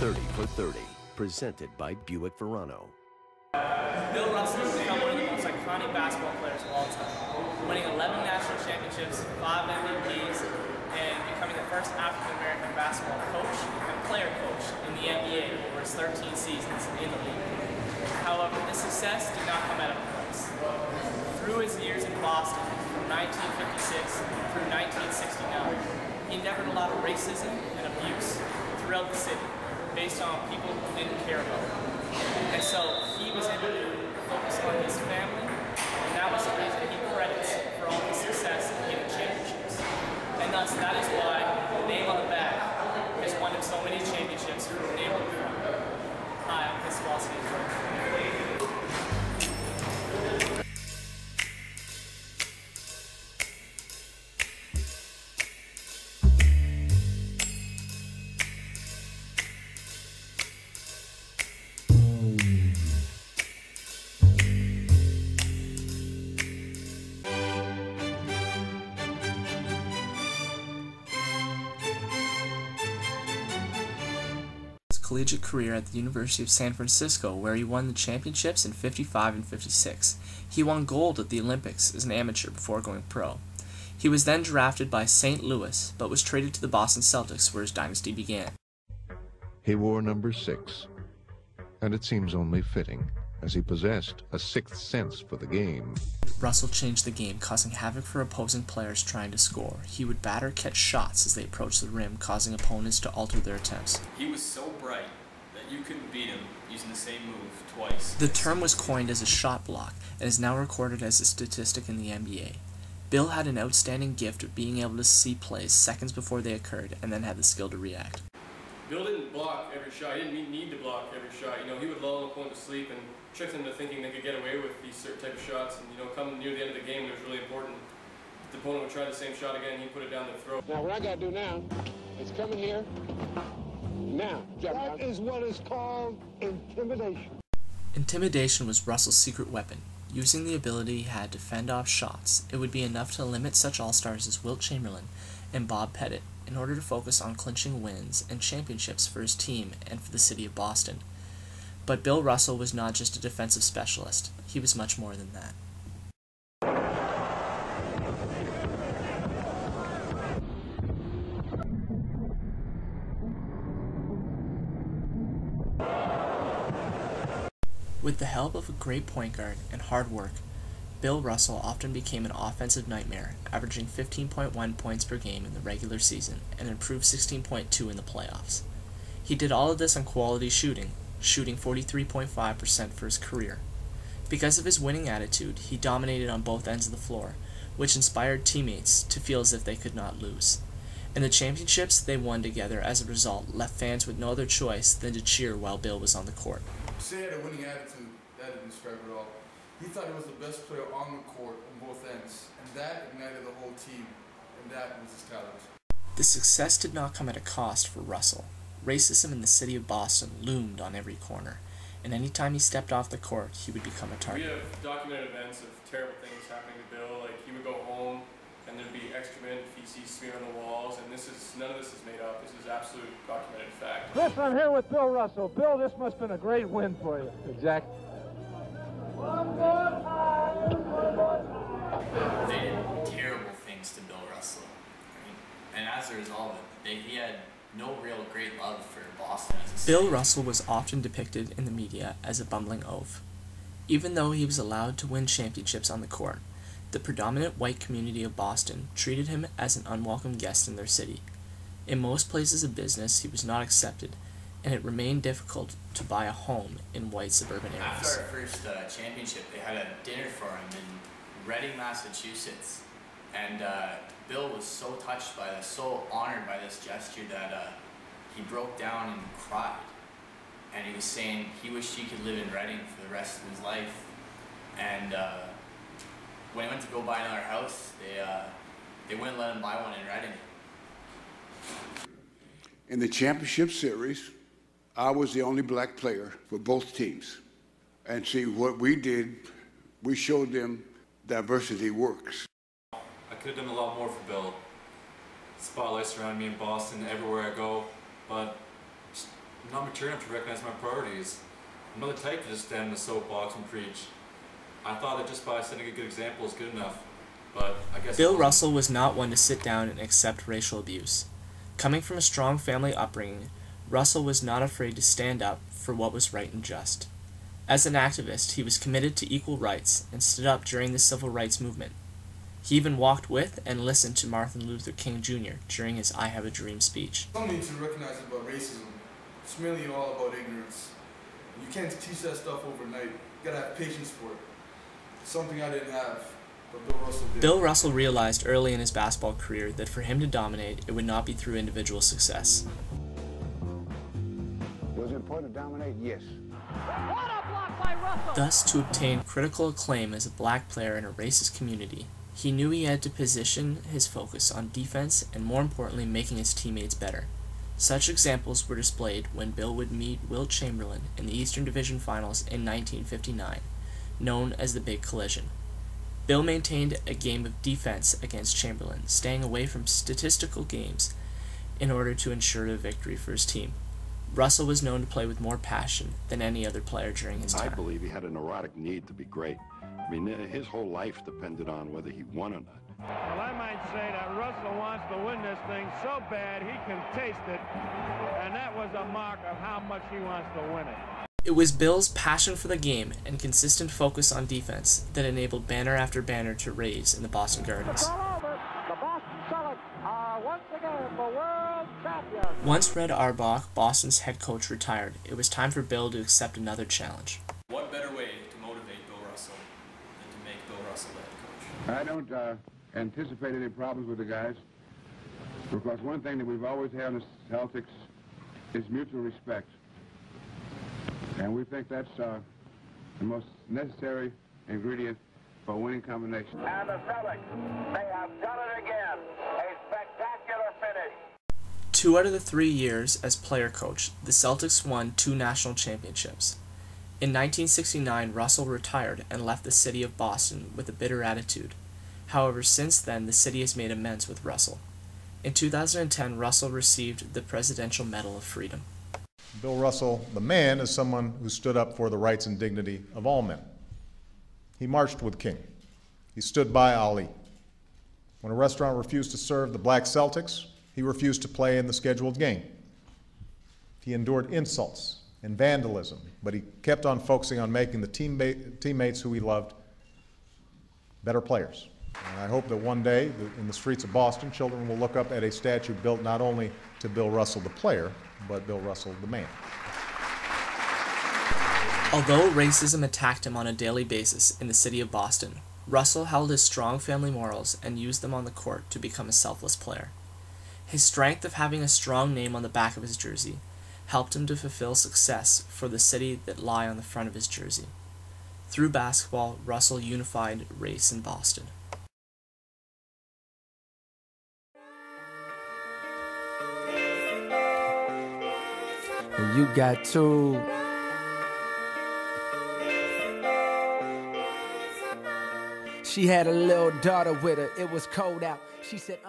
30 for 30, presented by Buick Verano. Bill Russell has become one of the most iconic basketball players of all time, winning 11 national championships, 5 MVPs, and becoming the first African-American basketball coach and player coach in the NBA over his 13 seasons in the league. However, this success did not come at a price. Through his years in Boston, from 1956 through 1969, he never allowed racism and abuse throughout the city based on people who didn't care about him. And so he was able to focus on his family, and that was the reason he credits for all his success in getting championships. And thus, that is why the name on the back is one of so many championships from the neighborhood. Hi, I'm Chris Walski. Collegiate career at the University of San Francisco, where he won the championships in '55 and '56. He won gold at the Olympics as an amateur before going pro. He was then drafted by St. Louis, but was traded to the Boston Celtics, where his dynasty began. He wore number 6, and it seems only fitting, as he possessed a sixth sense for the game. Russell changed the game, causing havoc for opposing players trying to score. He would bat or catch shots as they approached the rim, causing opponents to alter their attempts. He was so bright that you couldn't beat him using the same move twice. The term was coined as a shot block and is now recorded as a statistic in the NBA. Bill had an outstanding gift of being able to see plays seconds before they occurred and then had the skill to react. Bill didn't block every shot. He didn't need to block every shot. You know, he would lull an opponent to sleep and trick them into thinking they could get away with these certain type of shots. And, you know, come near the end of the game, it was really important. If the opponent would try the same shot again, he'd put it down their throat. Now, what I got to do now is come in here. Now, that is what is called intimidation. Intimidation was Russell's secret weapon. Using the ability he had to fend off shots, it would be enough to limit such all-stars as Wilt Chamberlain and Bob Pettit in order to focus on clinching wins and championships for his team and for the city of Boston. But Bill Russell was not just a defensive specialist. He was much more than that. With the help of a great point guard and hard work, Bill Russell often became an offensive nightmare, averaging 15.1 points per game in the regular season and improved 16.2 in the playoffs. He did all of this on quality shooting, shooting 43.5% for his career. Because of his winning attitude, he dominated on both ends of the floor, which inspired teammates to feel as if they could not lose. And the championships they won together as a result left fans with no other choice than to cheer while Bill was on the court. Shea had a winning attitude. That didn't describe it all. He thought he was the best player on the court on both ends, and that ignited the whole team, and that was his talent. The success did not come at a cost for Russell. Racism in the city of Boston loomed on every corner, and any time he stepped off the court, he would become a target. We have documented events of terrible things happening to Bill. Like, he would go home, and there'd be excrement, feces smeared on the walls, and none of this is made up. This is absolute documented fact. Cliff, I'm here with Bill Russell. Bill, this must have been a great win for you. Exactly. They did terrible things to Bill Russell. And as a result of it, he had no real great love for Boston as a city. Bill Russell was often depicted in the media as a bumbling oaf. Even though he was allowed to win championships on the court, the predominant white community of Boston treated him as an unwelcome guest in their city. In most places of business, he was not accepted, and it remained difficult to buy a home in white suburban areas. After our first championship, they had a dinner for him in Reading, Massachusetts, and Bill was so touched by this, so honored by this gesture that he broke down and cried. And he was saying he wished he could live in Reading for the rest of his life. And when he went to go buy another house, they wouldn't let him buy one in Reading. In the championship series, I was the only black player for both teams. And see, what we did, we showed them diversity works. I could have done a lot more for Bill. Spotlights around me in Boston, everywhere I go, but I'm not mature enough to recognize my priorities. I'm not the type to just stand in the soapbox and preach. I thought that just by setting a good example is good enough, but I guess... Bill Russell was not one to sit down and accept racial abuse. Coming from a strong family upbringing, Russell was not afraid to stand up for what was right and just. As an activist, he was committed to equal rights and stood up during the civil rights movement. He even walked with and listened to Martin Luther King Jr. during his I Have a Dream speech. Something to recognize about racism. It's really all about ignorance. You can't teach that stuff overnight. You gotta have patience for it. Something I didn't have, but Bill Russell did. Bill Russell realized early in his basketball career that for him to dominate, it would not be through individual success. Was it important to dominate? Yes. What a block by Russell! Thus, to obtain critical acclaim as a black player in a racist community, he knew he had to position his focus on defense and, more importantly, making his teammates better. Such examples were displayed when Bill would meet Wilt Chamberlain in the Eastern Division Finals in 1959, known as the Big Collision. Bill maintained a game of defense against Chamberlain, staying away from statistical games in order to ensure a victory for his team. Russell was known to play with more passion than any other player during his time. I believe he had a neurotic need to be great. I mean, his whole life depended on whether he won or not. Well, I might say that Russell wants to win this thing so bad he can taste it, and that was a mark of how much he wants to win it. It was Bill's passion for the game and consistent focus on defense that enabled banner after banner to raise in the Boston Gardens. It's all over. The Boston Celtics are once again the world champions. Once Red Auerbach, Boston's head coach, retired, it was time for Bill to accept another challenge. What better way to motivate Bill Russell than to make Bill Russell the head coach? I don't anticipate any problems with the guys, because one thing that we've always had in the Celtics is mutual respect. And we think that's the most necessary ingredient for a winning combination. And the Celtics, they have done it again. A spectacular finish. 2 out of the 3 years as player-coach, the Celtics won 2 national championships. In 1969, Russell retired and left the city of Boston with a bitter attitude. However, since then, the city has made amends with Russell. In 2010, Russell received the Presidential Medal of Freedom. Bill Russell, the man, is someone who stood up for the rights and dignity of all men. He marched with King. He stood by Ali. When a restaurant refused to serve the black Celtics, he refused to play in the scheduled game. He endured insults and vandalism, but he kept on focusing on making the teammates who he loved better players. And I hope that one day, in the streets of Boston, children will look up at a statue built not only to Bill Russell the player, but Bill Russell the man. Although racism attacked him on a daily basis in the city of Boston, Russell held his strong family morals and used them on the court to become a selfless player. His strength of having a strong name on the back of his jersey helped him to fulfill success for the city that lay on the front of his jersey. Through basketball, Russell unified race in Boston. You got to She had a little daughter with her. It was cold out. She said,